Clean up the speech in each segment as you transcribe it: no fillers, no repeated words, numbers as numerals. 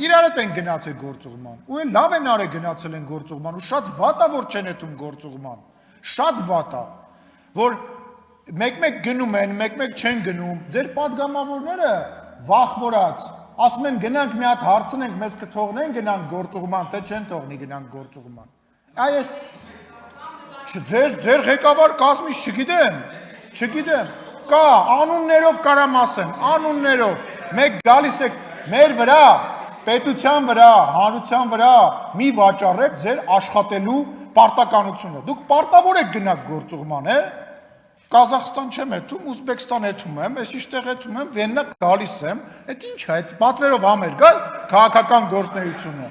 իրար հետ են գնացել գործուղման, ու են լավ են արել գնացել են գործուղման, ու շատ վատ է, որ չեն հետում գործուղման, շատ վատ է, որ մեկ-մեկ գնում են, մեկ-մեկ չեն գնում, ձեր պատգամավորները վախվորած, ասում են գնանք մի հատ հարցնենք, մեզ կթողնեն գնանք գործուղման, թե չեն թողնի գնանք գործուղման, այս ձեր ղեկավար կազմից չգիտեմ, կա, անուններով կարամ ասեմ, անուններով, մեկ գալիս եք մեր վրա, պետության վրա, հանրության վրա, մի վաճառեք ձեր աշխատելու պարտականությունը, դուք պարտավոր եք գնաք գործուղման, Կազախստան չեմ եթում, Ուզբեկստան եթում եմ, ես իշտեղ եթում եմ, Վեննա գալիս եմ, այդ ինչ է, այդ պատվերով համեր գալ, քաղաքական գործնեությունը։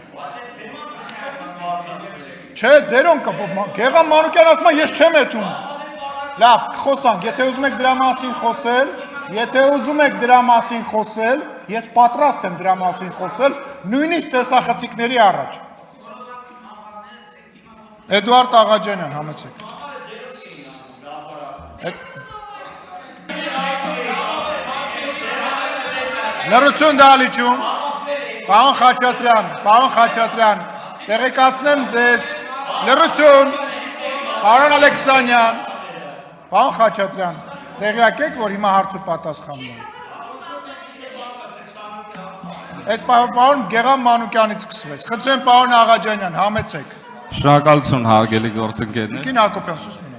Չէ, ձերոն Գեգամ Մանուկյան ասում է, ես չեմ եթում։ Լավ, խոսանք, եթե ուզում եք դրա մասին խոսել, ես պատրաստ եմ դրա մասին խոսել, նույնիսկ տեսախցիկների առաջ։ Էդուարդ Աղաջանյան, համեցեք։ Լրություն դալիճում, պարոն Խաչատրյան, տեղեկացնեմ ձեզ, լրություն, պարոն Ալեքսանյան, պարոն Խաչատրյան, տեղյակ եք, որ հիմա հարց ու պատասխանում են։ Այդ պարոն Գեգամ Մանուկյանից սկսվեց, խնդրեմ պարոն Աղաջանյան, համեցեք։ Շնորհակալություն հարգելի գործընկերներ։ Տիկին Հակոբյան, սուս մի